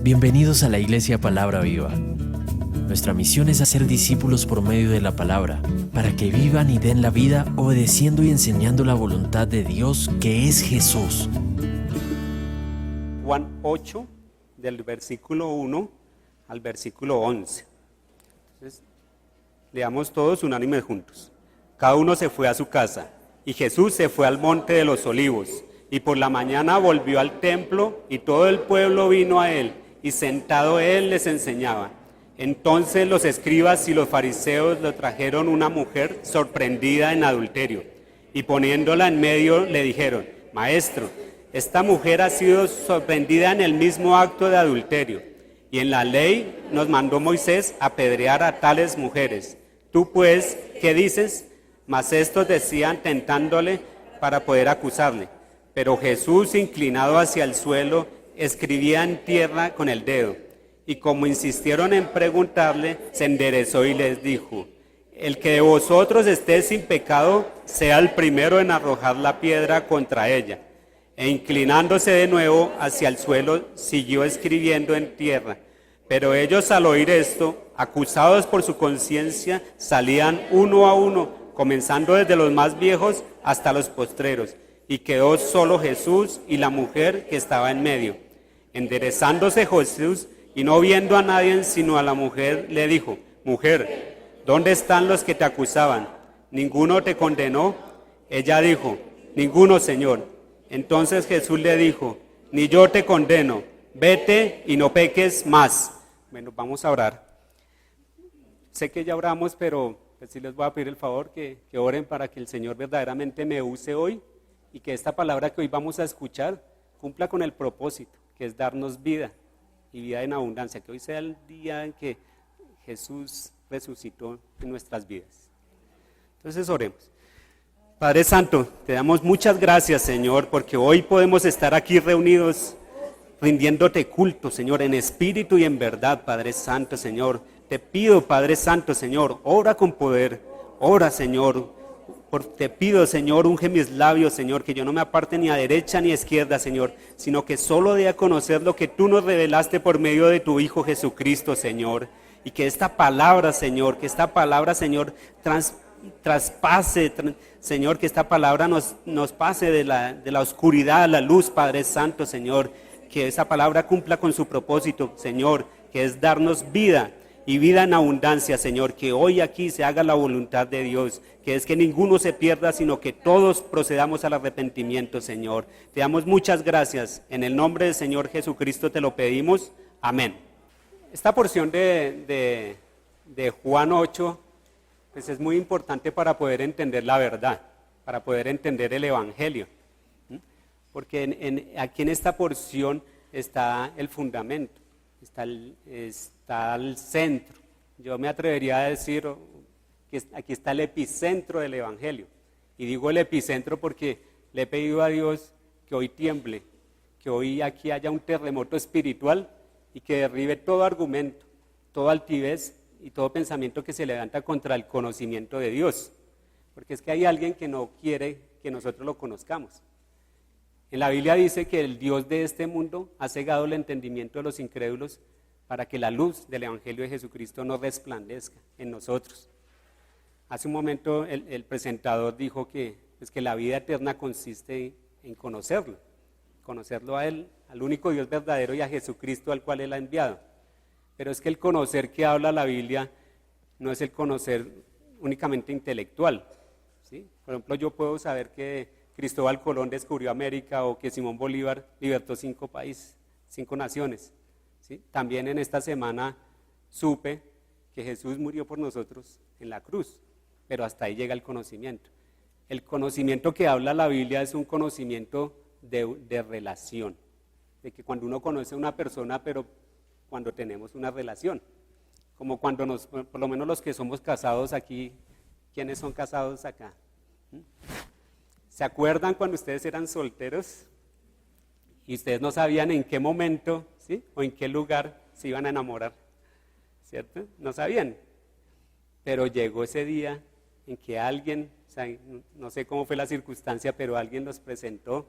Bienvenidos a la Iglesia Palabra Viva. Nuestra misión es hacer discípulos por medio de la palabra, para que vivan y den la vida obedeciendo y enseñando la voluntad de Dios, que es Jesús. Juan 8, del versículo 1 al versículo 11. Entonces, leamos todos unánimes juntos. Cada uno se fue a su casa, y Jesús se fue al monte de los olivos, y por la mañana volvió al templo, y todo el pueblo vino a él, y sentado él les enseñaba. Entonces los escribas y los fariseos le trajeron una mujer sorprendida en adulterio, y poniéndola en medio le dijeron: Maestro, esta mujer ha sido sorprendida en el mismo acto de adulterio, y en la ley nos mandó Moisés apedrear a tales mujeres. Tú pues, ¿qué dices? Mas estos decían tentándole para poder acusarle. Pero Jesús, inclinado hacia el suelo, escribía en tierra con el dedo. Y como insistieron en preguntarle, se enderezó y les dijo: El que de vosotros esté sin pecado, sea el primero en arrojar la piedra contra ella. E inclinándose de nuevo hacia el suelo, siguió escribiendo en tierra. Pero ellos, al oír esto, acusados por su conciencia, salían uno a uno, comenzando desde los más viejos hasta los postreros. Y quedó solo Jesús y la mujer que estaba en medio. Enderezándose Jesús, y no viendo a nadie sino a la mujer, le dijo: Mujer, ¿dónde están los que te acusaban? ¿Ninguno te condenó? Ella dijo: Ninguno, Señor. Entonces Jesús le dijo: Ni yo te condeno, vete y no peques más. Bueno, vamos a orar. Sé que ya oramos, pero pues sí les voy a pedir el favor que oren para que el Señor verdaderamente me use hoy, y que esta palabra que hoy vamos a escuchar cumpla con el propósito, que es darnos vida y vida en abundancia, que hoy sea el día en que Jesús resucitó en nuestras vidas. Entonces oremos. Padre Santo, te damos muchas gracias, Señor, porque hoy podemos estar aquí reunidos rindiéndote culto, Señor, en espíritu y en verdad, Padre Santo, Señor. Te pido, Padre Santo, Señor, ora con poder, ora, Señor. Te pido, Señor, unge mis labios, Señor, que yo no me aparte ni a derecha ni a izquierda, Señor, sino que solo dé a conocer lo que tú nos revelaste por medio de tu Hijo Jesucristo, Señor. Y que esta palabra, Señor, traspase, Señor, que esta palabra nos pase de la oscuridad a la luz, Padre Santo, Señor. Que esa palabra cumpla con su propósito, Señor, que es darnos vida y vida en abundancia, Señor. Que hoy aquí se haga la voluntad de Dios, que es que ninguno se pierda, sino que todos procedamos al arrepentimiento, Señor. Te damos muchas gracias. En el nombre del Señor Jesucristo te lo pedimos. Amén. Esta porción de Juan 8, pues es muy importante para poder entender la verdad, para poder entender el Evangelio. Porque aquí en esta porción está el fundamento, está el centro. Yo me atrevería a decir que aquí está el epicentro del Evangelio. Y digo el epicentro porque le he pedido a Dios que hoy tiemble, que hoy aquí haya un terremoto espiritual y que derribe todo argumento, toda altivez y todo pensamiento que se levanta contra el conocimiento de Dios. Porque es que hay alguien que no quiere que nosotros lo conozcamos. En la Biblia dice que el Dios de este mundo ha cegado el entendimiento de los incrédulos para que la luz del Evangelio de Jesucristo no resplandezca en nosotros. Hace un momento el presentador dijo que la vida eterna consiste en conocerlo a Él, al único Dios verdadero, y a Jesucristo al cual Él ha enviado. Pero es que el conocer que habla la Biblia no es el conocer únicamente intelectual, ¿sí? Por ejemplo, yo puedo saber que Cristóbal Colón descubrió América o que Simón Bolívar libertó 5 países, 5 naciones. ¿Sí? También en esta semana supe que Jesús murió por nosotros en la cruz, pero hasta ahí llega el conocimiento. El conocimiento que habla la Biblia es un conocimiento de relación, de que cuando uno conoce a una persona, pero cuando tenemos una relación, como cuando por lo menos los que somos casados aquí, ¿quiénes son casados acá? ¿Se acuerdan cuando ustedes eran solteros y ustedes no sabían en qué momento, ¿sí?, o en qué lugar se iban a enamorar? ¿Cierto? No sabían. Pero llegó ese día en que alguien, o sea, no sé cómo fue la circunstancia, pero alguien los presentó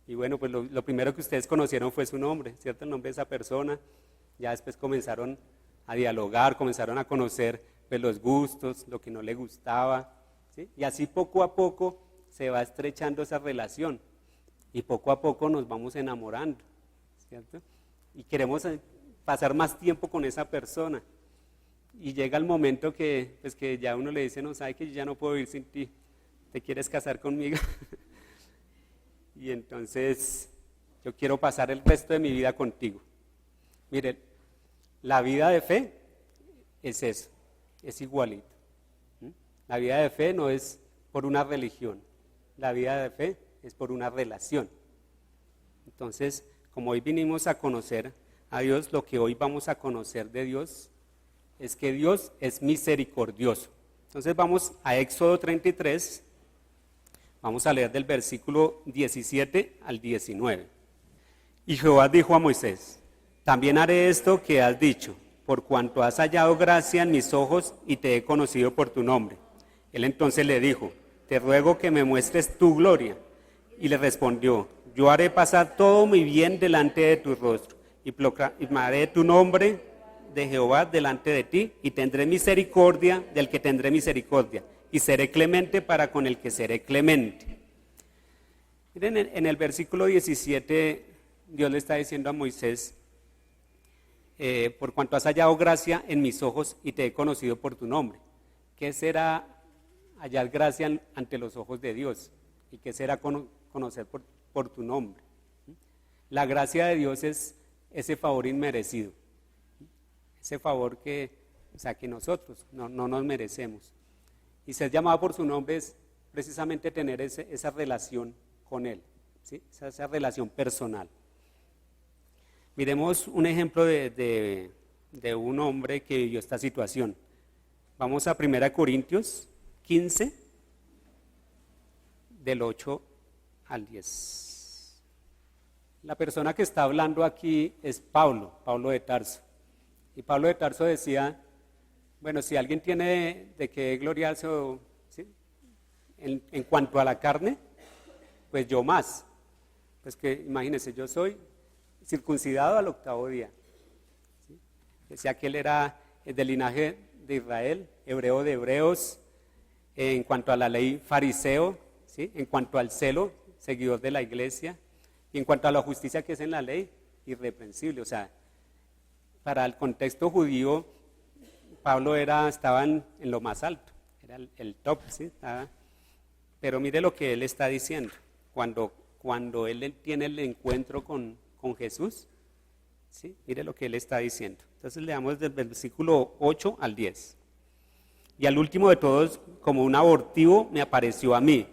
Y bueno, pues lo primero que ustedes conocieron fue su nombre, ¿cierto? El nombre de esa persona. Ya después comenzaron a dialogar, comenzaron a conocer pues, los gustos, lo que no le gustaba, ¿sí? Y así poco a poco se va estrechando esa relación y poco a poco nos vamos enamorando, ¿cierto? Y queremos pasar más tiempo con esa persona. Y llega el momento que, pues, que ya uno le dice, no, sabe que yo ya no puedo vivir sin ti, ¿te quieres casar conmigo? Y entonces yo quiero pasar el resto de mi vida contigo. Miren, la vida de fe es eso, es igualito. La vida de fe no es por una religión, la vida de fe es por una relación. Entonces, como hoy vinimos a conocer a Dios, lo que hoy vamos a conocer de Dios es que Dios es misericordioso. Entonces vamos a Éxodo 33, vamos a leer del versículo 17 al 19. Y Jehová dijo a Moisés, también haré esto que has dicho, por cuanto has hallado gracia en mis ojos y te he conocido por tu nombre. Él entonces le dijo, te ruego que me muestres tu gloria. Y le respondió, yo haré pasar todo mi bien delante de tu rostro y proclamaré tu nombre de Jehová delante de ti y tendré misericordia del que tendré misericordia y seré clemente para con el que seré clemente. Miren, en el versículo 17 Dios le está diciendo a Moisés, por cuanto has hallado gracia en mis ojos y te he conocido por tu nombre. ¿Qué será hallar gracia ante los ojos de Dios? ¿Y qué será conocer por tu nombre? La gracia de Dios es ese favor inmerecido, ese favor que nosotros no nos merecemos. Y ser llamado por su nombre es precisamente tener esa relación con Él, ¿sí? Esa relación personal. Miremos un ejemplo de un hombre que vivió esta situación. Vamos a 1 Corintios 15, del 8 al 10. La persona que está hablando aquí es Pablo de Tarso. Y Pablo de Tarso decía, bueno, si alguien tiene de qué gloriarse, ¿sí? en cuanto a la carne, pues yo más. Pues que imagínense, yo soy circuncidado al 8º día. ¿Sí? Decía que él era del linaje de Israel, hebreo de hebreos, en cuanto a la ley fariseo, ¿sí? En cuanto al celo, seguidor de la iglesia, y en cuanto a la justicia que es en la ley, irreprensible. O sea, para el contexto judío, Pablo estaba en lo más alto, era el top, ¿sí? Pero mire lo que él está diciendo, cuando él tiene el encuentro con Jesús, ¿sí? Mire lo que él está diciendo. Entonces leamos del versículo 8 al 10. Y al último de todos, como un abortivo, me apareció a mí,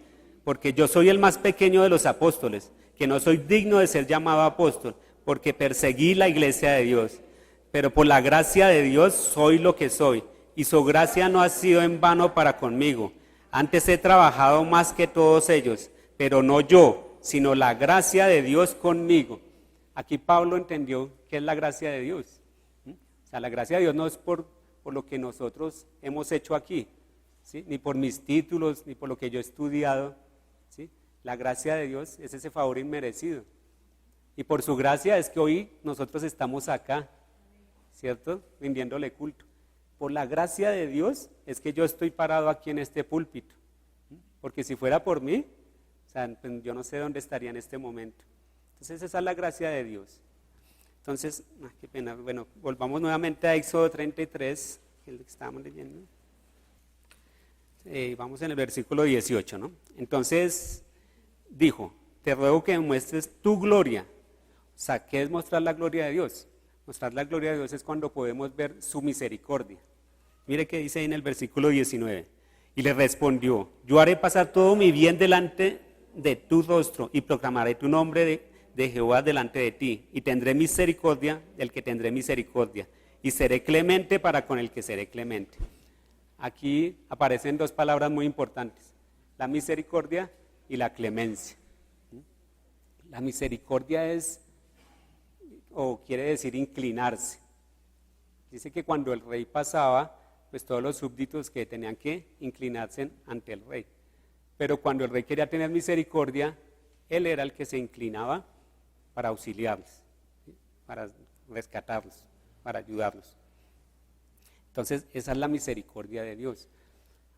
porque yo soy el más pequeño de los apóstoles, que no soy digno de ser llamado apóstol, porque perseguí la iglesia de Dios. Pero por la gracia de Dios soy lo que soy, y su gracia no ha sido en vano para conmigo. Antes he trabajado más que todos ellos, pero no yo, sino la gracia de Dios conmigo. Aquí Pablo entendió qué es la gracia de Dios. O sea, la gracia de Dios no es por lo que nosotros hemos hecho aquí, ¿sí? Ni por mis títulos, ni por lo que yo he estudiado, ¿sí? La gracia de Dios es ese favor inmerecido. Y por su gracia es que hoy nosotros estamos acá, ¿cierto? Rindiéndole culto. Por la gracia de Dios es que yo estoy parado aquí en este púlpito. Porque si fuera por mí, o sea, pues yo no sé dónde estaría en este momento. Entonces esa es la gracia de Dios. Entonces, qué pena, bueno, volvamos nuevamente a Éxodo 33, que es lo que estábamos leyendo. Vamos en el versículo 18, ¿no? Entonces dijo, te ruego que me muestres tu gloria. O sea, ¿qué es mostrar la gloria de Dios? Mostrar la gloria de Dios es cuando podemos ver su misericordia. Mire qué dice ahí en el versículo 19. Y le respondió, yo haré pasar todo mi bien delante de tu rostro y proclamaré tu nombre de Jehová delante de ti. Y tendré misericordia del que tendré misericordia. Y seré clemente para con el que seré clemente. Aquí aparecen dos palabras muy importantes. La misericordia y la clemencia. La misericordia es, o quiere decir inclinarse. Dice que cuando el rey pasaba, pues todos los súbditos que tenían que inclinarse ante el rey. Pero cuando el rey quería tener misericordia, Él era el que se inclinaba para auxiliarles, ¿sí? Para rescatarlos, para ayudarlos. Entonces, esa es la misericordia de Dios.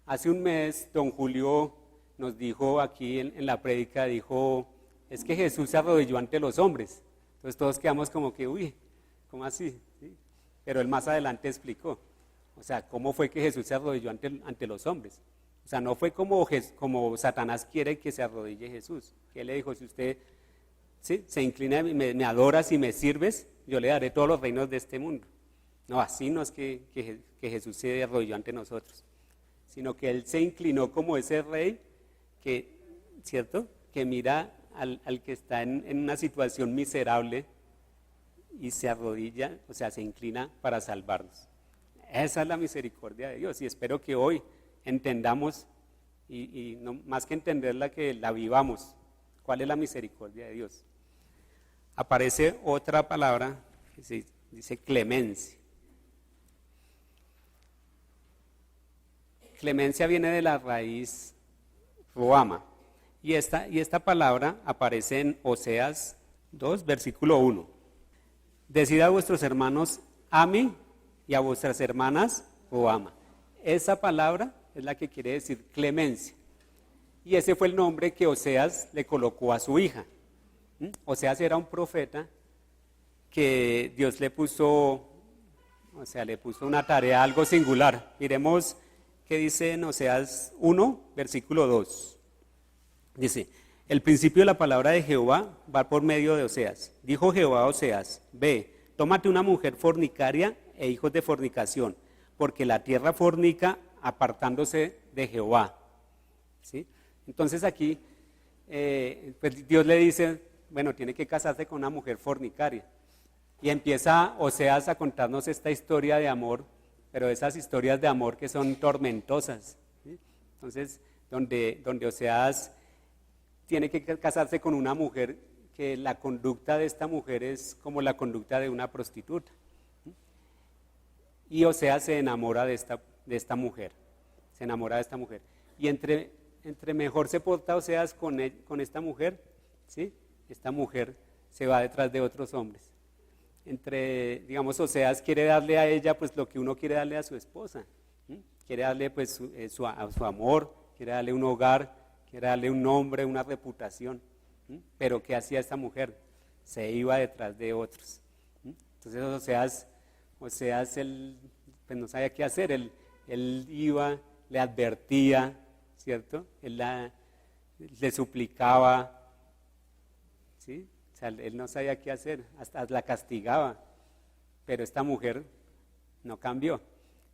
Hace un mes, don Julio nos dijo aquí en la prédica, dijo, es que Jesús se arrodilló ante los hombres. Entonces todos quedamos como que, uy, ¿cómo así? ¿Sí? Pero él más adelante explicó, o sea, cómo fue que Jesús se arrodilló ante los hombres. O sea, no fue como Satanás quiere que se arrodille Jesús. Que él le dijo, si usted ¿sí? se inclina y me adoras y me sirves, yo le daré todos los reinos de este mundo. No, así no es que Jesús se arrodilló ante nosotros, sino que Él se inclinó como ese rey que, ¿cierto? Que mira al que está en una situación miserable y se arrodilla, o sea, se inclina para salvarnos. Esa es la misericordia de Dios y espero que hoy entendamos y no, más que entenderla, que la vivamos. ¿Cuál es la misericordia de Dios? Aparece otra palabra que se dice clemencia. Clemencia viene de la raíz roama y esta palabra aparece en Oseas 2, versículo 1. Decid a vuestros hermanos ami y a vuestras hermanas roama. Esa palabra es la que quiere decir clemencia. Y ese fue el nombre que Oseas le colocó a su hija. Oseas era un profeta que Dios le puso, o sea, le puso una tarea algo singular. Miremos qué dice en Oseas 1, versículo 2. Dice, el principio de la palabra de Jehová va por medio de Oseas. Dijo Jehová a Oseas, ve, tómate una mujer fornicaria e hijos de fornicación, porque la tierra fornica apartándose de Jehová. ¿Sí? Entonces aquí pues Dios le dice, bueno, tiene que casarse con una mujer fornicaria. Y empieza Oseas a contarnos esta historia de amor, pero esas historias de amor que son tormentosas. ¿Sí? Entonces, donde Oseas tiene que casarse con una mujer que la conducta de esta mujer es como la conducta de una prostituta. ¿Sí? Y Oseas se enamora de esta mujer, se enamora de esta mujer. Y entre mejor se porta Oseas con esta mujer, ¿sí? Esta mujer se va detrás de otros hombres. Digamos, Oseas quiere darle a ella pues lo que uno quiere darle a su esposa. ¿Sí? Quiere darle pues su amor, quiere darle un hogar, quiere darle un nombre, una reputación. ¿Sí? Pero ¿qué hacía esta mujer? Se iba detrás de otros. ¿Sí? Entonces Oseas él pues no sabía qué hacer, él iba, le advertía, ¿cierto? Él le suplicaba, ¿sí? O sea, él no sabía qué hacer, hasta la castigaba, pero esta mujer no cambió.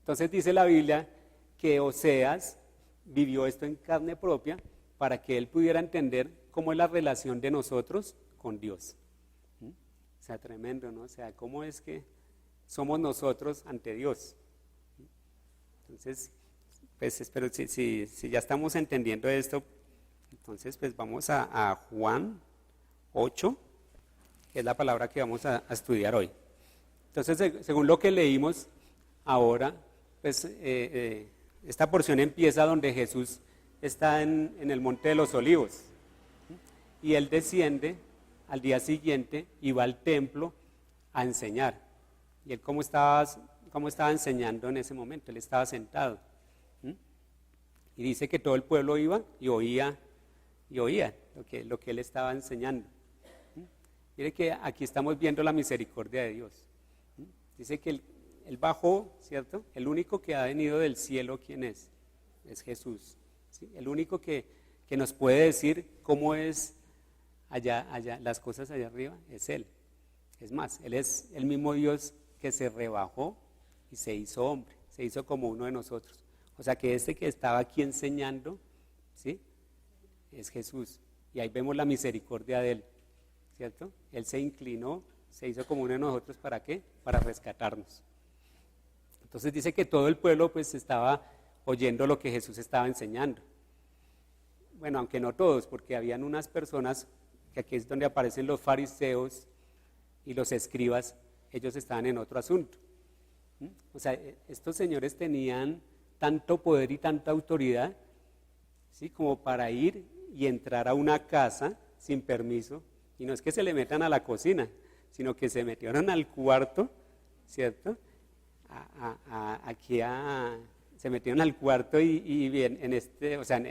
Entonces dice la Biblia que Oseas vivió esto en carne propia para que él pudiera entender cómo es la relación de nosotros con Dios. ¿Mm? O sea, tremendo, ¿no? O sea, cómo es que somos nosotros ante Dios. Entonces, pues espero, si ya estamos entendiendo esto, entonces pues vamos a Juan 8, que es la palabra que vamos a estudiar hoy. Entonces, según lo que leímos ahora, pues esta porción empieza donde Jesús está en el Monte de los Olivos. Y él desciende al día siguiente y va al templo a enseñar. Y él, ¿cómo estaba enseñando en ese momento? Él estaba sentado. Y dice que todo el pueblo iba y oía lo que él estaba enseñando. Mire que aquí estamos viendo la misericordia de Dios. Dice que él bajó, ¿cierto? El único que ha venido del cielo, ¿quién es? Es Jesús. ¿Sí? El único que nos puede decir cómo es allá, las cosas allá arriba, es Él. Es más, Él es el mismo Dios que se rebajó y se hizo hombre, se hizo como uno de nosotros. O sea que este que estaba aquí enseñando, ¿sí? Es Jesús. Y ahí vemos la misericordia de Él, ¿cierto? Él se inclinó, se hizo como uno de nosotros, ¿para qué? Para rescatarnos. Entonces dice que todo el pueblo pues estaba oyendo lo que Jesús estaba enseñando. Bueno, aunque no todos, porque habían unas personas, que aquí es donde aparecen los fariseos y los escribas, ellos estaban en otro asunto. O sea, estos señores tenían tanto poder y tanta autoridad, ¿sí? Como para ir y entrar a una casa sin permiso, y no es que se le metan a la cocina, sino que se metieron al cuarto, ¿cierto? Se metieron al cuarto y en este, o sea,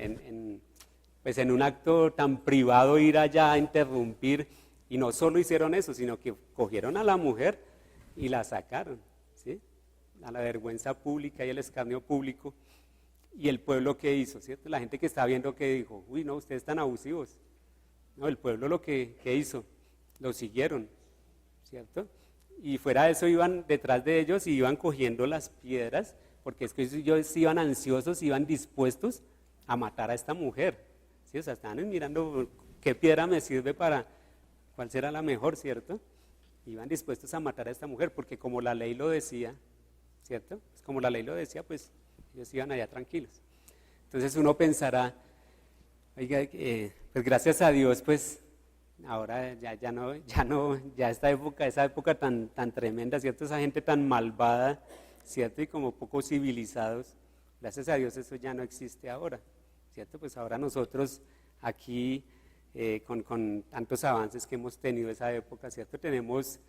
pues en un acto tan privado ir allá a interrumpir, y no solo hicieron eso, sino que cogieron a la mujer y la sacaron, ¿sí? A la vergüenza pública y el escarnio público. Y el pueblo, ¿qué hizo? ¿Cierto? La gente que está viendo, que dijo, uy, no, ustedes están abusivos. No, el pueblo lo que hizo, lo siguieron, ¿cierto? Y fuera de eso iban detrás de ellos y iban cogiendo las piedras, porque es que ellos iban ansiosos, iban dispuestos a matar a esta mujer, ¿sí? O sea, estaban mirando qué piedra me sirve para, cuál será la mejor, ¿cierto? Iban dispuestos a matar a esta mujer, porque como la ley lo decía, ¿cierto? Pues como la ley lo decía, pues ellos iban allá tranquilos. Entonces uno pensará, oiga, pues gracias a Dios, pues ahora ya esa época tan tremenda, ¿cierto? Esa gente tan malvada, ¿cierto? Y como poco civilizados, gracias a Dios eso ya no existe ahora, ¿cierto? Pues ahora nosotros aquí, con tantos avances que hemos tenido esa época, ¿cierto? Tenemos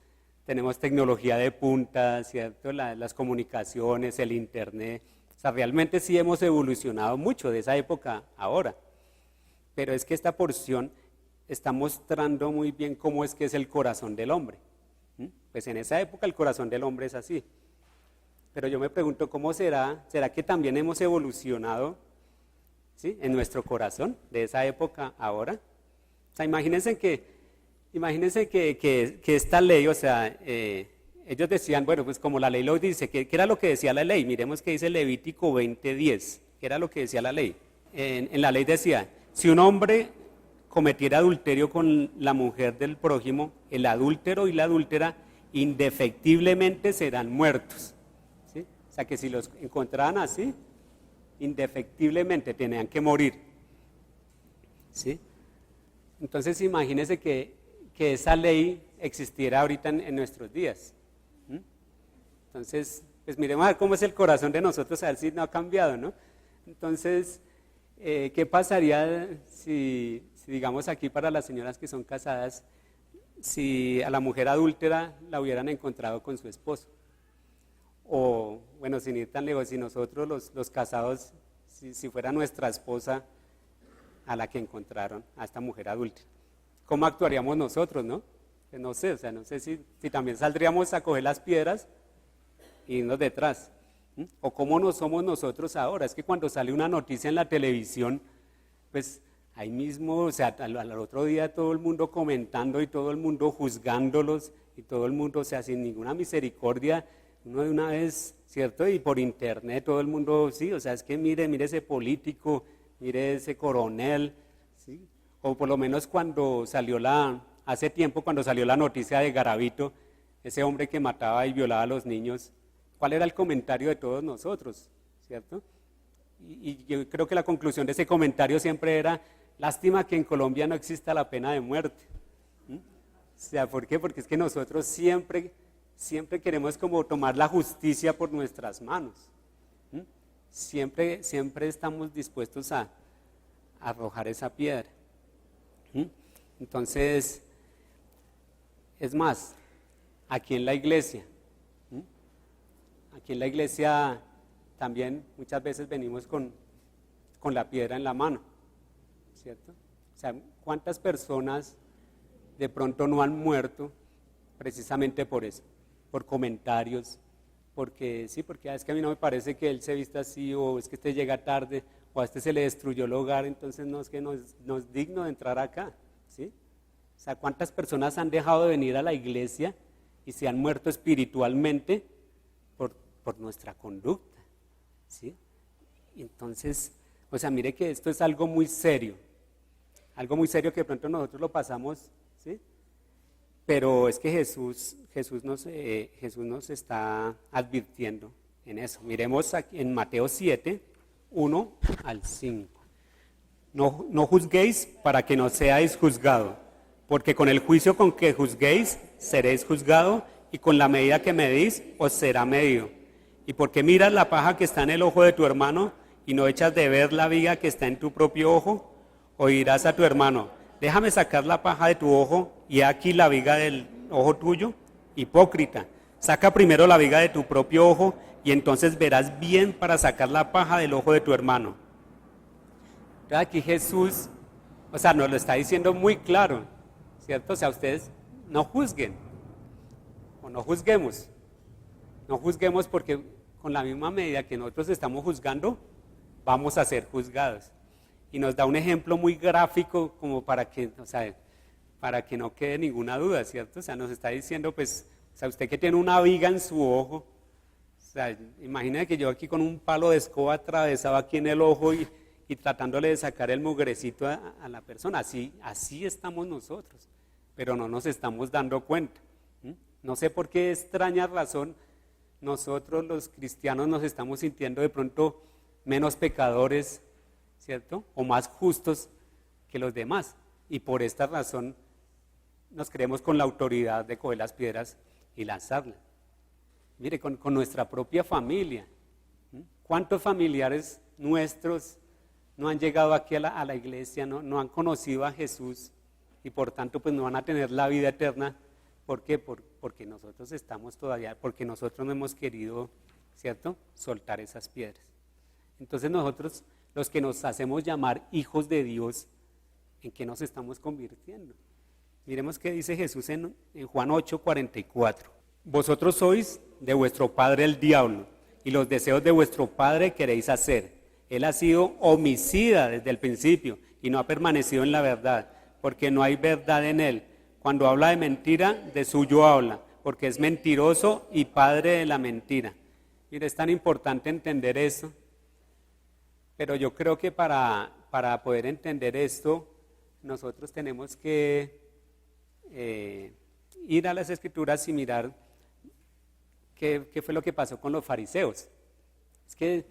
tecnología de punta, ¿cierto? Las comunicaciones, el internet, o sea, realmente sí hemos evolucionado mucho de esa época ahora, pero es que esta porción está mostrando muy bien cómo es que es el corazón del hombre. Pues en esa época el corazón del hombre es así, pero yo me pregunto, ¿cómo será que también hemos evolucionado, ¿sí? En nuestro corazón de esa época ahora? O sea, imagínense que esta ley, o sea, ellos decían, bueno, pues como la ley lo dice, ¿qué era lo que decía la ley? Miremos qué dice Levítico 20:10, ¿qué era lo que decía la ley? En la ley decía, si un hombre cometiera adulterio con la mujer del prójimo, el adúltero y la adúltera indefectiblemente serán muertos, ¿sí? O sea que si los encontraban así, indefectiblemente tenían que morir, ¿sí? Entonces imagínense que esa ley existiera ahorita en nuestros días. Entonces, pues miremos a ver cómo es el corazón de nosotros, a ver si no ha cambiado, ¿no? Entonces, ¿qué pasaría si digamos aquí para las señoras que son casadas, si a la mujer adúltera la hubieran encontrado con su esposo? O, bueno, sin ir tan lejos, si nosotros los casados, si fuera nuestra esposa a la que encontraron, a esta mujer adúltera, ¿cómo actuaríamos nosotros, no? Pues no sé, o sea, no sé si también saldríamos a coger las piedras e irnos detrás. O cómo no somos nosotros ahora. Es que cuando sale una noticia en la televisión, pues ahí mismo, o sea, al otro día todo el mundo comentando y todo el mundo juzgándolos y todo el mundo, o sea, sin ninguna misericordia, uno de una vez, ¿cierto? Y por internet todo el mundo, sí, o sea, es que mire ese político, mire ese coronel, ¿sí? O por lo menos hace tiempo cuando salió la noticia de Garavito, ese hombre que mataba y violaba a los niños, ¿cuál era el comentario de todos nosotros, cierto? Y yo creo que la conclusión de ese comentario siempre era, lástima que en Colombia no exista la pena de muerte. O sea, ¿por qué? Porque es que nosotros siempre queremos como tomar la justicia por nuestras manos. Siempre estamos dispuestos a arrojar esa piedra. Entonces, es más, aquí en la iglesia también muchas veces venimos con la piedra en la mano, ¿cierto? O sea, ¿cuántas personas de pronto no han muerto precisamente por eso? Por comentarios, porque es que a mí no me parece que él se vista así, o es que este llega tarde, o a este se le destruyó el hogar, entonces no es que no es digno de entrar acá, ¿sí? O sea, ¿cuántas personas han dejado de venir a la iglesia y se han muerto espiritualmente por nuestra conducta, ¿sí? Entonces, o sea, mire que esto es algo muy serio que de pronto nosotros lo pasamos, ¿sí? Pero es que Jesús nos está advirtiendo en eso. Miremos aquí en Mateo 7, 1 al 5. No juzguéis para que no seáis juzgados, porque con el juicio con que juzguéis seréis juzgados, y con la medida que medís os será medido. Y porque miras la paja que está en el ojo de tu hermano y no echas de ver la viga que está en tu propio ojo, o dirás a tu hermano, déjame sacar la paja de tu ojo y he aquí la viga del ojo tuyo. Hipócrita, saca primero la viga de tu propio ojo y entonces verás bien para sacar la paja del ojo de tu hermano. Entonces aquí Jesús, nos lo está diciendo muy claro, ¿cierto? O sea, ustedes no juzguen, o no juzguemos. No juzguemos porque con la misma medida que nosotros estamos juzgando, vamos a ser juzgados. Y nos da un ejemplo muy gráfico como para que no quede ninguna duda, ¿cierto? O sea, nos está diciendo, pues, usted que tiene una viga en su ojo, imagínese que yo aquí con un palo de escoba atravesado aquí en el ojo y tratándole de sacar el mugrecito a la persona. Así estamos nosotros, pero no nos estamos dando cuenta. No sé por qué extraña razón nosotros los cristianos nos estamos sintiendo de pronto menos pecadores, ¿cierto? O más justos que los demás. Y por esta razón nos creemos con la autoridad de coger las piedras y lanzarlas. Mire, con nuestra propia familia. ¿Cuántos familiares nuestros no han llegado aquí a la iglesia, no han conocido a Jesús y por tanto pues no van a tener la vida eterna? ¿Por qué? Porque nosotros estamos todavía, porque nosotros no hemos querido, ¿cierto?, soltar esas piedras. Entonces nosotros, los que nos hacemos llamar hijos de Dios, ¿en qué nos estamos convirtiendo? Miremos qué dice Jesús en Juan 8:44. Vosotros sois de vuestro padre el diablo, y los deseos de vuestro padre queréis hacer. Él ha sido homicida desde el principio, y no ha permanecido en la verdad, porque no hay verdad en él. Cuando habla de mentira, de suyo habla, porque es mentiroso y padre de la mentira. Mire, es tan importante entender eso, pero yo creo que para poder entender esto, nosotros tenemos que ir a las Escrituras y mirar qué fue lo que pasó con los fariseos. Es que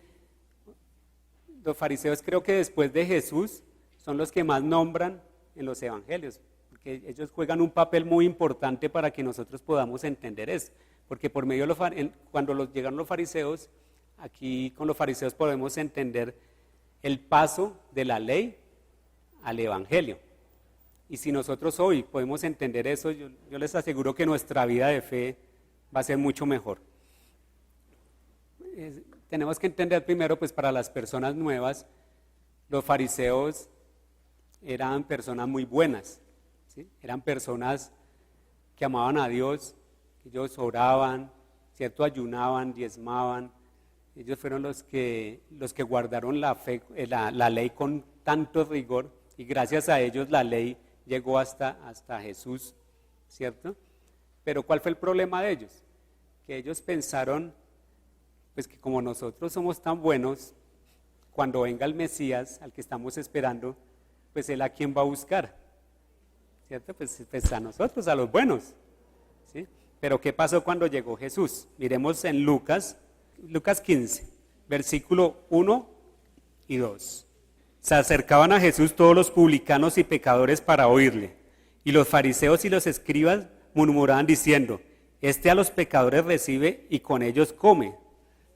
los fariseos, creo que después de Jesús, son los que más nombran en los evangelios, porque ellos juegan un papel muy importante para que nosotros podamos entender eso, porque por medio de cuando llegaron los fariseos, aquí con los fariseos podemos entender el paso de la ley al evangelio. Y si nosotros hoy podemos entender eso, yo les aseguro que nuestra vida de fe va a ser mucho mejor. Tenemos que entender primero, pues para las personas nuevas, los fariseos eran personas muy buenas, ¿sí? Eran personas que amaban a Dios, ellos oraban, ¿cierto? Ayunaban, diezmaban. Ellos fueron los que guardaron la fe, la ley con tanto rigor, y gracias a ellos la ley llegó hasta Jesús, ¿cierto? Pero ¿cuál fue el problema de ellos? Que ellos pensaron, pues que como nosotros somos tan buenos, cuando venga el Mesías, al que estamos esperando, pues él a quién va a buscar, ¿cierto? Pues a nosotros, a los buenos, ¿sí? Pero ¿qué pasó cuando llegó Jesús? Miremos en Lucas 15, versículo 1 y 2. Se acercaban a Jesús todos los publicanos y pecadores para oírle, y los fariseos y los escribas murmuraban diciendo, este a los pecadores recibe y con ellos come.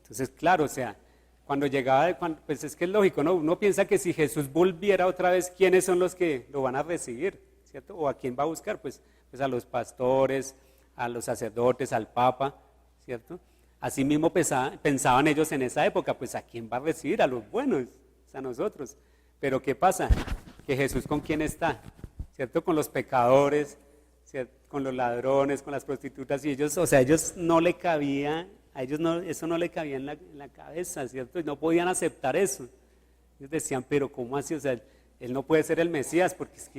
Entonces, claro, o sea, cuando llegaba, pues es que es lógico, ¿no? Uno piensa que si Jesús volviera otra vez, ¿quiénes son los que lo van a recibir? ¿Cierto? ¿O a quién va a buscar? Pues a los pastores, a los sacerdotes, al Papa, ¿cierto? Así mismo pensaban ellos en esa época, pues ¿a quién va a recibir? A los buenos, a nosotros. Pero ¿qué pasa? Que Jesús ¿con quién está? ¿Cierto? Con los pecadores, ¿cierto? Con los ladrones, con las prostitutas, y ellos, o sea, ellos no le cabía, a ellos no, eso no le cabía en la cabeza, ¿cierto? Y no podían aceptar eso. Ellos decían, pero ¿cómo así? O sea, él no puede ser el Mesías, porque es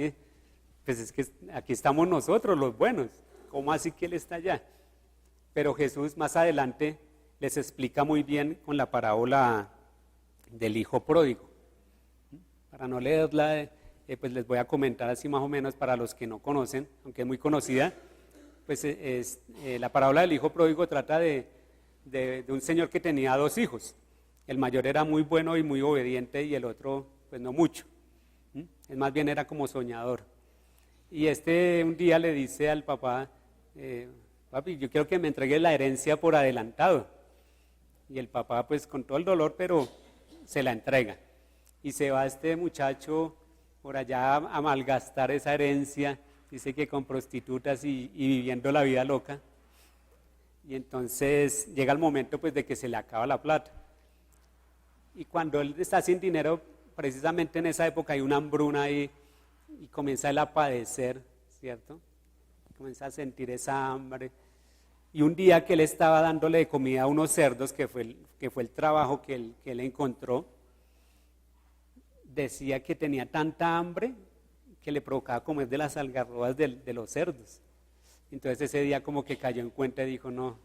que aquí estamos nosotros, los buenos. ¿Cómo así que él está allá? Pero Jesús más adelante les explica muy bien con la parábola del hijo pródigo. Para no leerla, pues les voy a comentar así más o menos para los que no conocen, aunque es muy conocida. Pues la parábola del hijo pródigo trata de un señor que tenía 2 hijos. El mayor era muy bueno y muy obediente y el otro pues no mucho. Él más bien era como soñador. Y un día le dice al papá, papi, yo quiero que me entregues la herencia por adelantado. Y el papá pues con todo el dolor, pero se la entrega. Y se va este muchacho por allá a malgastar esa herencia, dice que con prostitutas y viviendo la vida loca. Y entonces llega el momento pues de que se le acaba la plata. Y cuando él está sin dinero, precisamente en esa época hay una hambruna ahí y comienza él a padecer, ¿cierto? Comienza a sentir esa hambre. Y un día que él estaba dándole de comida a unos cerdos, que fue el trabajo que él encontró, decía que tenía tanta hambre que le provocaba comer de las algarrobas de los cerdos. Entonces ese día como que cayó en cuenta y dijo, no,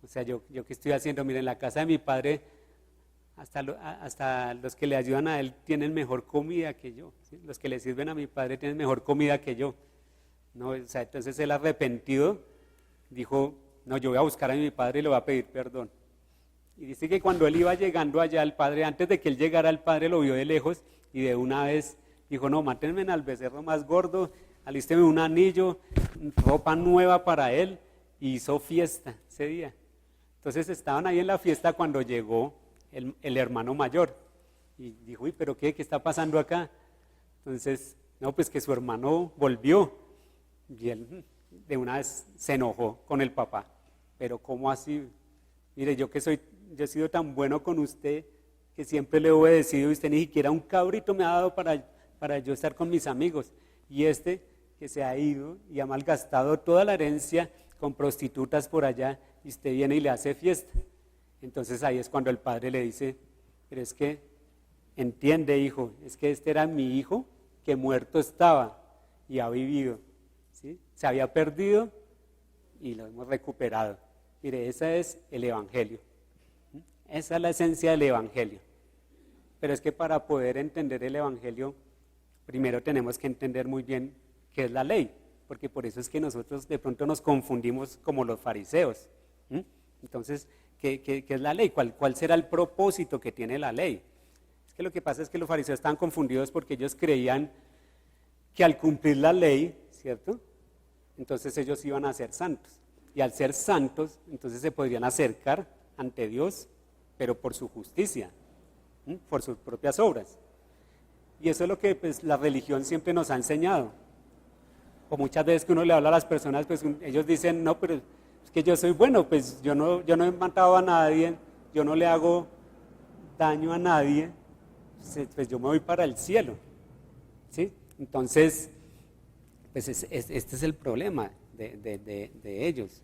o sea, yo qué estoy haciendo, miren, en la casa de mi padre hasta los que le ayudan a él tienen mejor comida que yo, ¿sí? Los que le sirven a mi padre tienen mejor comida que yo. No, o sea, entonces él arrepentido dijo, no, yo voy a buscar a mi padre y le voy a pedir perdón. Y dice que cuando él iba llegando allá, el padre, antes de que él llegara, el padre lo vio de lejos y de una vez dijo, no, mátenme al becerro más gordo, alísteme un anillo, ropa nueva para él, y hizo fiesta ese día. Entonces estaban ahí en la fiesta cuando llegó el hermano mayor y dijo, uy, pero ¿qué está pasando acá? Entonces, no, pues que su hermano volvió y él de una vez se enojó con el papá. Pero ¿cómo así? Mire, yo he sido tan bueno con usted que siempre le he obedecido y usted ni siquiera un cabrito me ha dado para yo estar con mis amigos. Y este que se ha ido y ha malgastado toda la herencia con prostitutas por allá y usted viene y le hace fiesta. Entonces ahí es cuando el padre le dice, pero es que entiende, hijo, es que este era mi hijo que muerto estaba y ha vivido, ¿sí? Se había perdido y lo hemos recuperado. Mire, ese es el Evangelio. Esa es la esencia del Evangelio. Pero es que para poder entender el Evangelio, primero tenemos que entender muy bien qué es la ley, porque por eso es que nosotros de pronto nos confundimos como los fariseos. Entonces, ¿qué es la ley? ¿Cuál será el propósito que tiene la ley? Es que lo que pasa es que los fariseos estaban confundidos porque ellos creían que al cumplir la ley, ¿cierto? Entonces ellos iban a ser santos. Y al ser santos, entonces se podrían acercar ante Dios, pero por su justicia, por sus propias obras. Y eso es lo que pues, la religión siempre nos ha enseñado. O muchas veces que uno le habla a las personas, pues ellos dicen, no, pero es que yo soy bueno, pues yo no he matado a nadie, yo no le hago daño a nadie, pues yo me voy para el cielo, ¿sí? Entonces, pues este es el problema de ellos.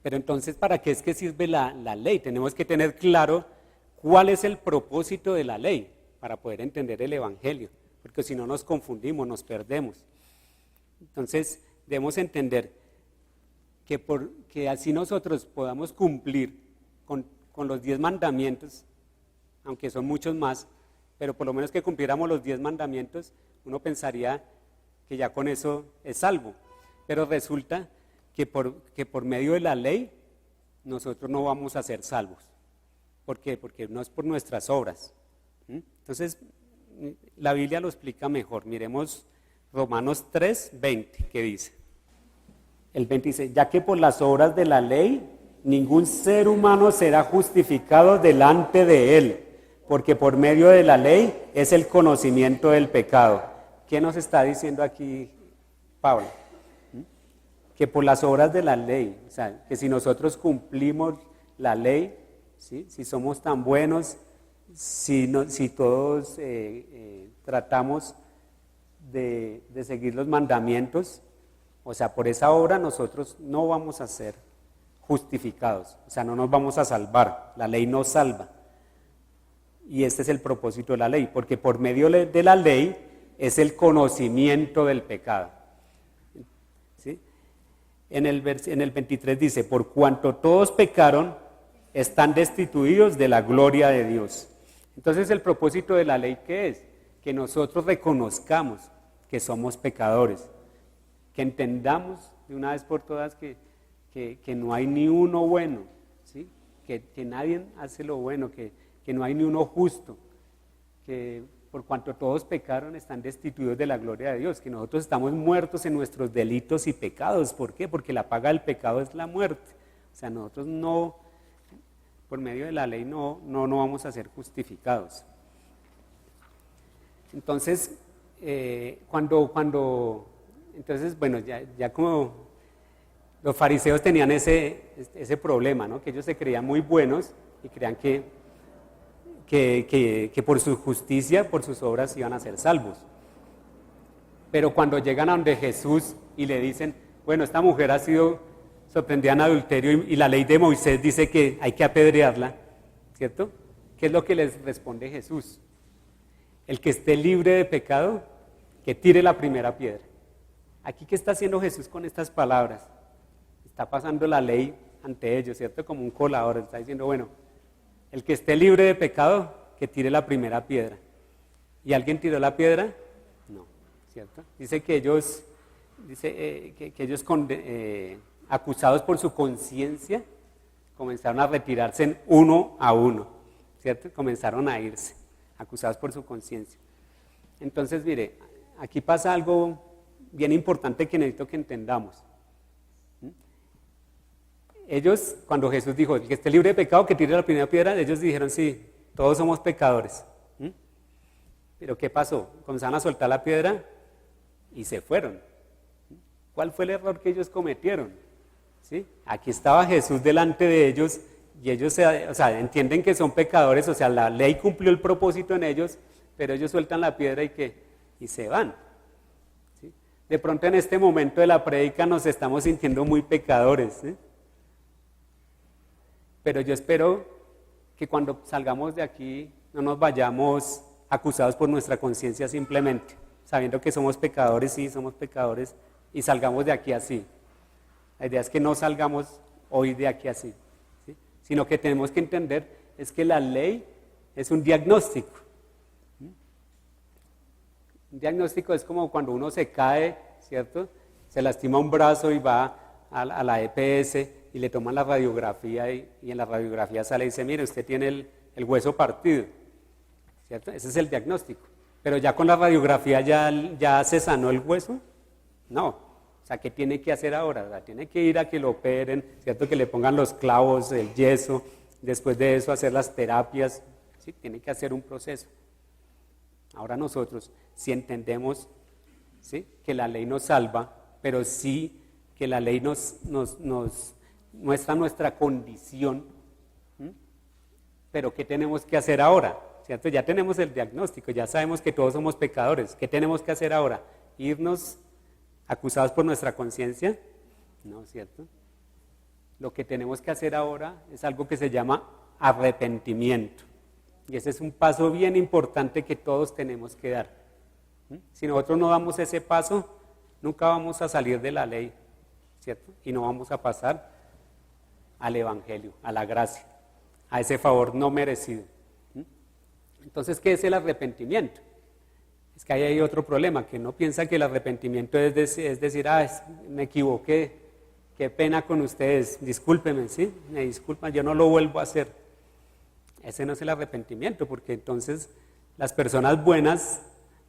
Pero entonces, ¿para qué es que sirve la ley? Tenemos que tener claro cuál es el propósito de la ley para poder entender el Evangelio, porque si no nos confundimos, nos perdemos. Entonces, debemos entender que así nosotros podamos cumplir con los 10 mandamientos, aunque son muchos más, pero por lo menos que cumpliéramos los 10 mandamientos, uno pensaría que ya con eso es salvo. Pero resulta que por medio de la ley nosotros no vamos a ser salvos. ¿Por qué? Porque no es por nuestras obras. Entonces, la Biblia lo explica mejor. Miremos Romanos 3:20, que dice. El 20 dice, ya que por las obras de la ley ningún ser humano será justificado delante de él, porque por medio de la ley es el conocimiento del pecado. ¿Qué nos está diciendo aquí Pablo? Que por las obras de la ley, o sea, que si nosotros cumplimos la ley, ¿sí? Si somos tan buenos, si todos tratamos de seguir los mandamientos, o sea, por esa obra nosotros no vamos a ser justificados, o sea, no nos vamos a salvar, la ley nos salva. Y este es el propósito de la ley, porque por medio de la ley es el conocimiento del pecado. ¿Sí? En el 23 dice, por cuanto todos pecaron, están destituidos de la gloria de Dios. Entonces, el propósito de la ley, ¿qué es? Que nosotros reconozcamos que somos pecadores, que entendamos de una vez por todas que no hay ni uno bueno, ¿sí? Que nadie hace lo bueno, que no hay ni uno justo, que por cuanto todos pecaron están destituidos de la gloria de Dios, que nosotros estamos muertos en nuestros delitos y pecados. ¿Por qué? Porque la paga del pecado es la muerte. O sea, nosotros no, por medio de la ley no vamos a ser justificados. Entonces, entonces, bueno, ya como los fariseos tenían ese problema, ¿no? Que ellos se creían muy buenos y creían que por su justicia, por sus obras iban a ser salvos. Pero cuando llegan a donde Jesús y le dicen, bueno, esta mujer ha sido sorprendida en adulterio y la ley de Moisés dice que hay que apedrearla, ¿cierto? ¿Qué es lo que les responde Jesús? El que esté libre de pecado, que tire la primera piedra. Aquí, ¿qué está haciendo Jesús con estas palabras? Está pasando la ley ante ellos, ¿cierto? Como un colador, está diciendo, bueno, el que esté libre de pecado, que tire la primera piedra. ¿Y alguien tiró la piedra? No, ¿cierto? Dice que ellos, acusados por su conciencia, comenzaron a retirarse uno a uno, ¿cierto? Comenzaron a irse, acusados por su conciencia. Entonces, mire, aquí pasa algo bien importante que necesito que entendamos. Ellos, cuando Jesús dijo, el que esté libre de pecado, que tire la primera piedra, ellos dijeron, sí, todos somos pecadores. Pero ¿qué pasó? Comenzaron a soltar la piedra y se fueron. ¿Cuál fue el error que ellos cometieron? ¿Sí? Aquí estaba Jesús delante de ellos y ellos entienden que son pecadores, o sea, la ley cumplió el propósito en ellos, pero ellos sueltan la piedra y se van. ¿Sí? De pronto en este momento de la prédica nos estamos sintiendo muy pecadores, ¿sí? Pero yo espero que cuando salgamos de aquí no nos vayamos acusados por nuestra conciencia simplemente, sabiendo que somos pecadores, sí, somos pecadores, y salgamos de aquí así. La idea es que no salgamos hoy de aquí así, ¿sí? Sino que tenemos que entender es que la ley es un diagnóstico. Un diagnóstico es como cuando uno se cae, ¿cierto? Se lastima un brazo y va a la EPS y le toman la radiografía y en la radiografía sale y dice, mire, usted tiene el hueso partido, ¿cierto? Ese es el diagnóstico. Pero ya con la radiografía ya se sanó el hueso, no. O sea, ¿qué tiene que hacer ahora? O sea, tiene que ir a que lo operen, ¿cierto? Que le pongan los clavos, el yeso, después de eso hacer las terapias, ¿sí? Tiene que hacer un proceso. Ahora nosotros, si entendemos, ¿sí? Que la ley nos salva, pero sí que la ley nos muestra nuestra condición, pero ¿qué tenemos que hacer ahora? ¿Cierto? Ya tenemos el diagnóstico, ya sabemos que todos somos pecadores. ¿Qué tenemos que hacer ahora? ¿Irnos acusados por nuestra conciencia? No, ¿cierto? Lo que tenemos que hacer ahora es algo que se llama arrepentimiento. Y ese es un paso bien importante que todos tenemos que dar. Si nosotros no damos ese paso, nunca vamos a salir de la ley, ¿cierto? Y no vamos a pasar al Evangelio, a la gracia, a ese favor no merecido. Entonces, ¿qué es el arrepentimiento? Es que ahí hay otro problema, que no piensa que el arrepentimiento es decir, me equivoqué, qué pena con ustedes, discúlpenme, ¿sí? Me disculpan, yo no lo vuelvo a hacer. Ese no es el arrepentimiento, porque entonces las personas buenas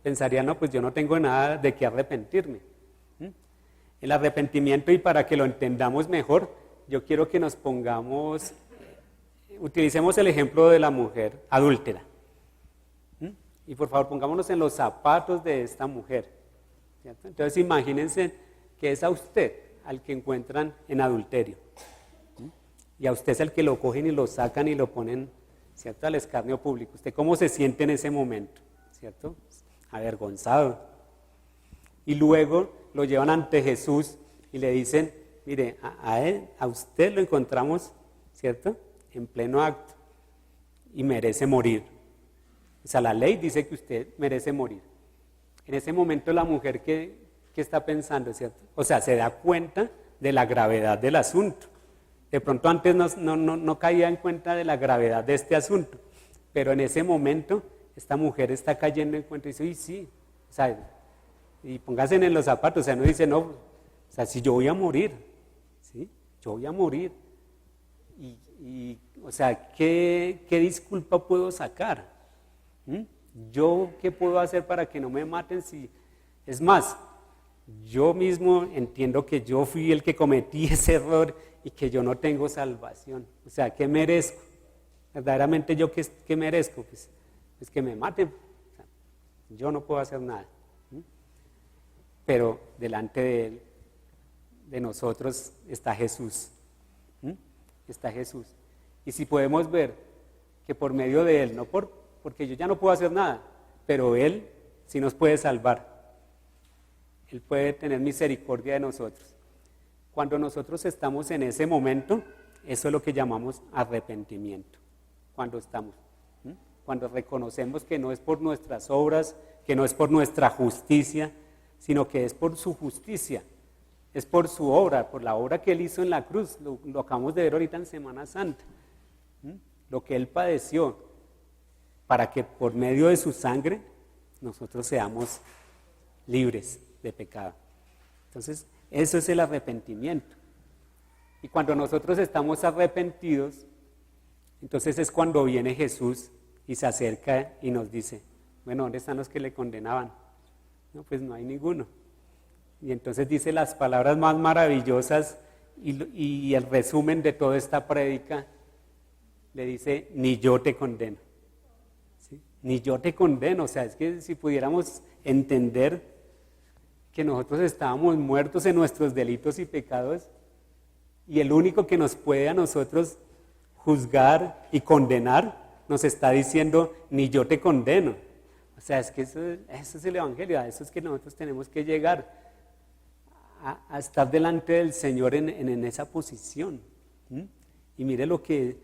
pensarían, no, pues yo no tengo nada de qué arrepentirme. El arrepentimiento, y para que lo entendamos mejor, yo quiero que nos pongamos, utilicemos el ejemplo de la mujer adúltera. Y por favor, pongámonos en los zapatos de esta mujer, ¿cierto? Entonces imagínense que es a usted al que encuentran en adulterio. Y a usted es el que lo cogen y lo sacan y lo ponen, ¿cierto?, al escarnio público. ¿Usted cómo se siente en ese momento? ¿Cierto? Avergonzado. Y luego lo llevan ante Jesús y le dicen, mire, a usted lo encontramos, ¿cierto?, en pleno acto y merece morir. O sea, la ley dice que usted merece morir. En ese momento la mujer, ¿qué está pensando, cierto? O sea, se da cuenta de la gravedad del asunto. De pronto antes no caía en cuenta de la gravedad de este asunto, pero en ese momento esta mujer está cayendo en cuenta y dice, sí, o sea, y póngase en los zapatos, o sea, no dice, no, o sea, si yo voy a morir, ¿sí? Yo voy a morir. Y o sea, ¿qué disculpa puedo sacar? ¿Yo qué puedo hacer para que no me maten? Si es más, yo mismo entiendo que yo fui el que cometí ese error y que yo no tengo salvación. O sea, ¿qué merezco? Verdaderamente yo, ¿qué merezco? Pues que me maten. O sea, yo no puedo hacer nada. Pero delante de Él, de nosotros, está Jesús. Está Jesús. Y si podemos ver que por medio de Él, porque yo ya no puedo hacer nada, pero Él sí nos puede salvar. Él puede tener misericordia de nosotros. Cuando nosotros estamos en ese momento, eso es lo que llamamos arrepentimiento. Cuando reconocemos que no es por nuestras obras, que no es por nuestra justicia, sino que es por su justicia, es por su obra, por la obra que Él hizo en la cruz, lo acabamos de ver ahorita en Semana Santa, lo que Él padeció, para que por medio de su sangre nosotros seamos libres de pecado. Entonces, eso es el arrepentimiento. Y cuando nosotros estamos arrepentidos, entonces es cuando viene Jesús y se acerca y nos dice, bueno, ¿dónde están los que le condenaban? No, pues no hay ninguno. Y entonces dice las palabras más maravillosas y el resumen de toda esta prédica, le dice, ni yo te condeno. ¿Sí? Ni yo te condeno, o sea, es que si pudiéramos entender que nosotros estábamos muertos en nuestros delitos y pecados, y el único que nos puede a nosotros juzgar y condenar, nos está diciendo, ni yo te condeno. O sea, es que eso es el Evangelio, a eso es que nosotros tenemos que llegar, a estar delante del Señor en esa posición. Y mire lo que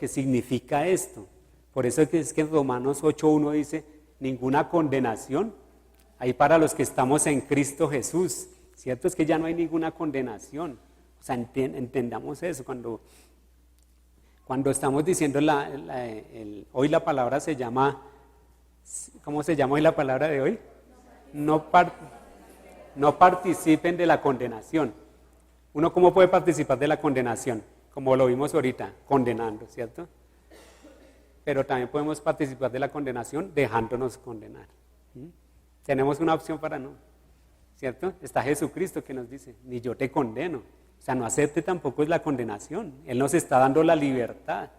significa esto. Por eso es que en Romanos 8:1 dice, ninguna condenación hay para los que estamos en Cristo Jesús. ¿Cierto? Es que ya no hay ninguna condenación. O sea, entendamos eso. Cuando estamos diciendo, hoy la palabra se llama, ¿cómo se llama hoy la palabra de hoy? No participen de la condenación. ¿Uno cómo puede participar de la condenación? Como lo vimos ahorita, condenando, ¿cierto? Pero también podemos participar de la condenación dejándonos condenar. Tenemos una opción para no, ¿cierto? Está Jesucristo que nos dice, ni yo te condeno. O sea, no acepte tampoco es la condenación. Él nos está dando la libertad.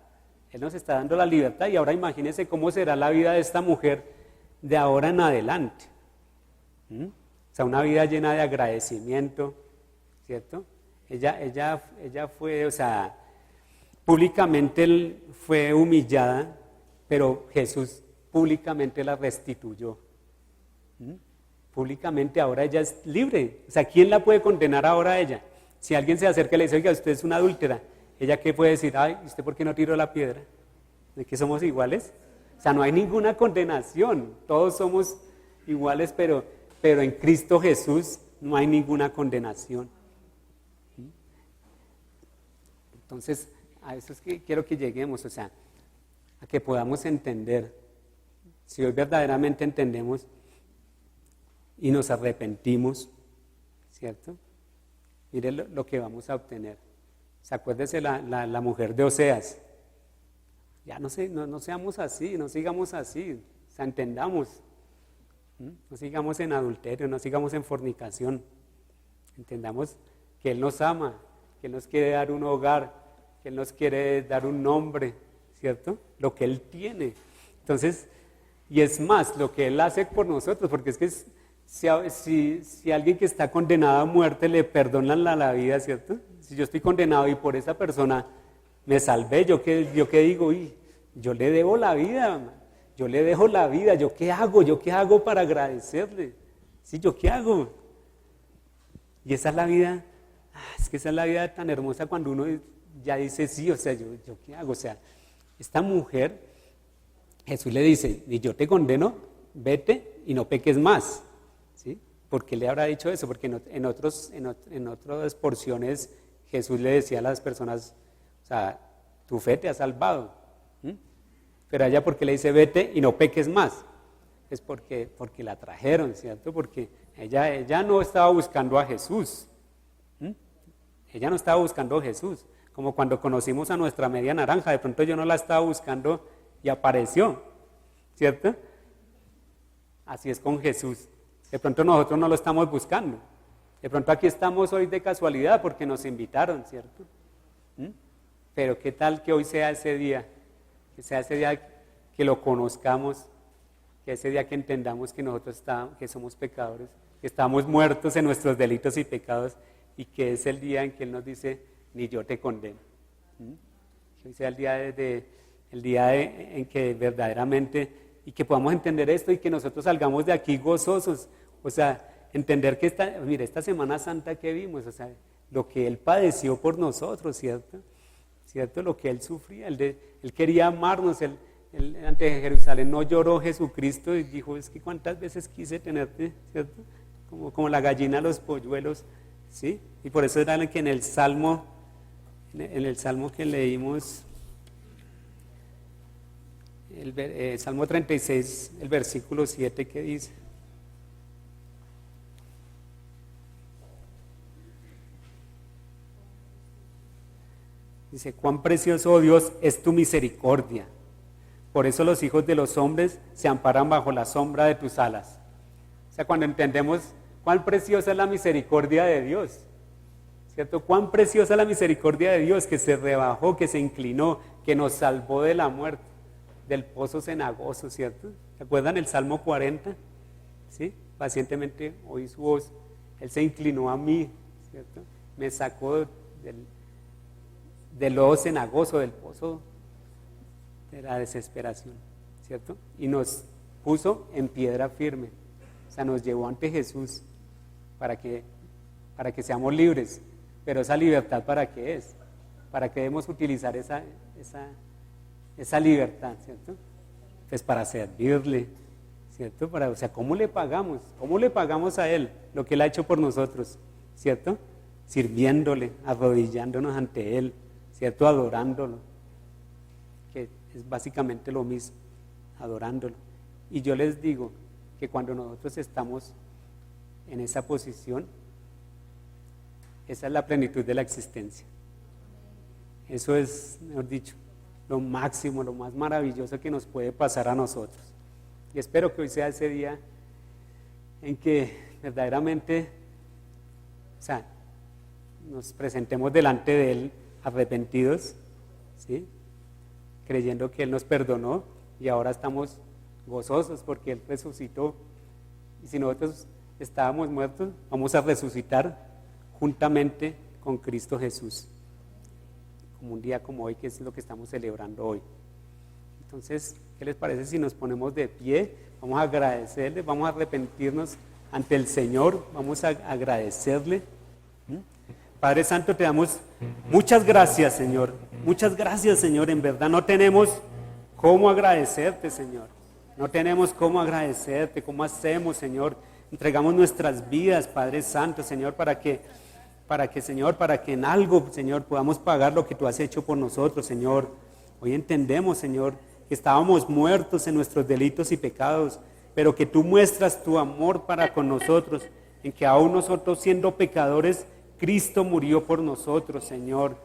Él nos está dando la libertad y ahora imagínense cómo será la vida de esta mujer de ahora en adelante. O sea, una vida llena de agradecimiento, ¿cierto? Ella fue, o sea, públicamente fue humillada, pero Jesús públicamente la restituyó. Públicamente ahora ella es libre. O sea, ¿quién la puede condenar ahora a ella? Si alguien se acerca y le dice, oiga, usted es una adúltera, ¿ella qué puede decir? Ay, ¿usted por qué no tiró la piedra? ¿De que somos iguales? O sea, no hay ninguna condenación, todos somos iguales, pero en Cristo Jesús no hay ninguna condenación. Entonces, a eso es que quiero que lleguemos, o sea, a que podamos entender, si hoy verdaderamente entendemos y nos arrepentimos, ¿cierto? Mire lo que vamos a obtener. ¿Se acuérdese la mujer de Oseas? Ya no seamos así, no sigamos así, o sea, entendamos. No sigamos en adulterio, no sigamos en fornicación. Entendamos que Él nos ama, que Él nos quiere dar un hogar, que Él nos quiere dar un nombre, ¿cierto? Lo que Él tiene. Entonces, y es más, lo que Él hace por nosotros, porque es que si alguien que está condenado a muerte le perdonan la vida, ¿cierto? Si yo estoy condenado y por esa persona me salvé, yo qué digo, uy, yo le debo la vida, yo le dejo la vida, ¿yo qué hago para agradecerle? ¿Sí, yo qué hago? Y esa es la vida, es que esa es la vida tan hermosa cuando uno ya dice sí, o sea, ¿yo qué hago? O sea, esta mujer, Jesús le dice, y yo te condeno, vete y no peques más. ¿Sí? ¿Por qué le habrá dicho eso? Porque en otras porciones Jesús le decía a las personas, o sea, tu fe te ha salvado. Pero a ella, ¿por qué le dice vete y no peques más? Es porque la trajeron, ¿cierto? Porque ella no estaba buscando a Jesús. Ella no estaba buscando a Jesús. Como cuando conocimos a nuestra media naranja, de pronto yo no la estaba buscando y apareció, ¿cierto? Así es con Jesús. De pronto nosotros no lo estamos buscando. De pronto aquí estamos hoy de casualidad porque nos invitaron, ¿cierto? Pero qué tal que hoy sea ese día, que sea ese día que lo conozcamos, que ese día que entendamos que nosotros que somos pecadores, que estamos muertos en nuestros delitos y pecados, y que es el día en que Él nos dice, ni yo te condeno. Que hoy sea el día en que verdaderamente, y que podamos entender esto y que nosotros salgamos de aquí gozosos, o sea, entender que esta Semana Santa que vimos, o sea, lo que Él padeció por nosotros, ¿cierto? Lo que Él sufría, Él quería amarnos, Él ante Jerusalén no lloró Jesucristo y dijo, es que cuántas veces quise tenerte, ¿cierto? Como la gallina a los polluelos, ¿sí? Y por eso era que en el Salmo que leímos, el Salmo 36, el versículo 7, que dice, cuán precioso, oh Dios, es tu misericordia. Por eso los hijos de los hombres se amparan bajo la sombra de tus alas. O sea, cuando entendemos cuán preciosa es la misericordia de Dios, ¿cierto? Cuán preciosa es la misericordia de Dios, que se rebajó, que se inclinó, que nos salvó de la muerte, del pozo cenagoso, ¿cierto? ¿Se acuerdan el Salmo 40? ¿Sí? Pacientemente oí su voz, Él se inclinó a mí, ¿cierto? Me sacó del lodo cenagoso, del pozo de la desesperación, ¿cierto? Y nos puso en piedra firme, o sea, nos llevó ante Jesús para que seamos libres. Pero esa libertad, ¿para qué es? ¿Para qué debemos utilizar esa libertad, ¿cierto? Pues para servirle, ¿cierto? O sea, ¿cómo le pagamos? ¿Cómo le pagamos a Él lo que Él ha hecho por nosotros, ¿cierto? Sirviéndole, arrodillándonos ante Él, ¿cierto? Adorándolo, que es básicamente lo mismo, adorándolo. Y yo les digo que cuando nosotros estamos en esa posición, esa es la plenitud de la existencia. Eso es, mejor dicho, lo máximo, lo más maravilloso que nos puede pasar a nosotros. Y espero que hoy sea ese día en que verdaderamente, o sea, nos presentemos delante de Él arrepentidos, ¿sí? Creyendo que Él nos perdonó y ahora estamos gozosos porque Él resucitó. Y si nosotros estábamos muertos, vamos a resucitar juntamente con Cristo Jesús, como un día como hoy, que es lo que estamos celebrando hoy. Entonces, ¿qué les parece si nos ponemos de pie? Vamos a agradecerle, vamos a arrepentirnos ante el Señor, vamos a agradecerle. Padre Santo, te damos muchas gracias, Señor, muchas gracias, Señor. En verdad no tenemos cómo agradecerte, Señor, no tenemos cómo agradecerte, cómo hacemos, Señor. Entregamos nuestras vidas, Padre Santo, Señor, para que en algo, Señor, podamos pagar lo que tú has hecho por nosotros, Señor. Hoy entendemos, Señor, que estábamos muertos en nuestros delitos y pecados, pero que tú muestras tu amor para con nosotros, en que aún nosotros siendo pecadores, Cristo murió por nosotros, Señor.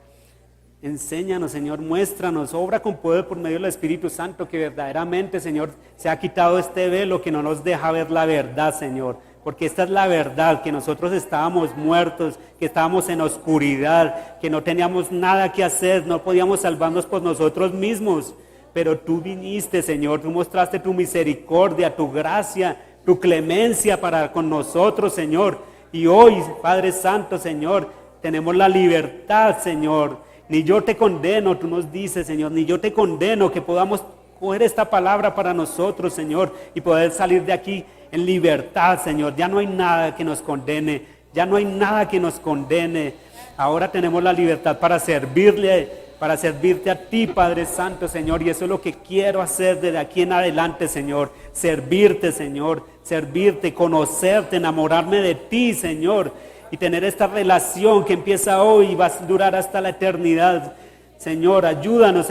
Enséñanos, Señor, muéstranos, obra con poder por medio del Espíritu Santo, que verdaderamente, Señor, se ha quitado este velo que no nos deja ver la verdad, Señor. Porque esta es la verdad, que nosotros estábamos muertos, que estábamos en oscuridad, que no teníamos nada que hacer, no podíamos salvarnos por nosotros mismos. Pero tú viniste, Señor, tú mostraste tu misericordia, tu gracia, tu clemencia para con nosotros, Señor. Y hoy, Padre Santo, Señor, tenemos la libertad, Señor. Ni yo te condeno, tú nos dices, Señor, ni yo te condeno, que podamos coger esta palabra para nosotros, Señor, y poder salir de aquí en libertad, Señor. Ya no hay nada que nos condene, ya no hay nada que nos condene. Ahora tenemos la libertad para servirte a ti, Padre Santo, Señor, y eso es lo que quiero hacer desde aquí en adelante, Señor. Servirte, Señor, servirte, conocerte, enamorarme de ti, Señor, y tener esta relación que empieza hoy y va a durar hasta la eternidad. Señor, ayúdanos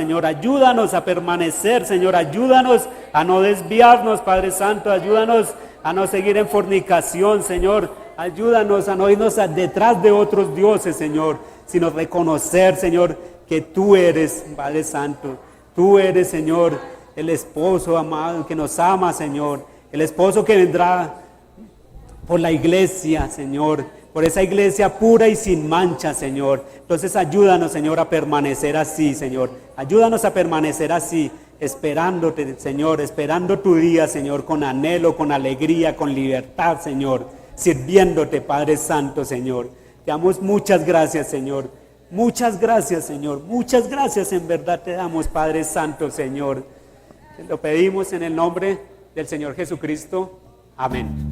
a permanecer, Señor, ayúdanos a no desviarnos, Padre Santo, ayúdanos a no seguir en fornicación, Señor, ayúdanos a no irnos detrás de otros dioses, Señor, sino reconocer, Señor, que tú eres, Padre Santo, tú eres, Señor, el esposo amado que nos ama, Señor, el esposo que vendrá por la iglesia, Señor, por esa iglesia pura y sin mancha, Señor. Entonces ayúdanos, Señor, a permanecer así, Señor. Ayúdanos a permanecer así, esperándote, Señor, esperando tu día, Señor, con anhelo, con alegría, con libertad, Señor, sirviéndote, Padre Santo, Señor. Te damos muchas gracias, Señor. Muchas gracias, Señor. Muchas gracias en verdad te damos, Padre Santo, Señor. Te lo pedimos en el nombre del Señor Jesucristo. Amén.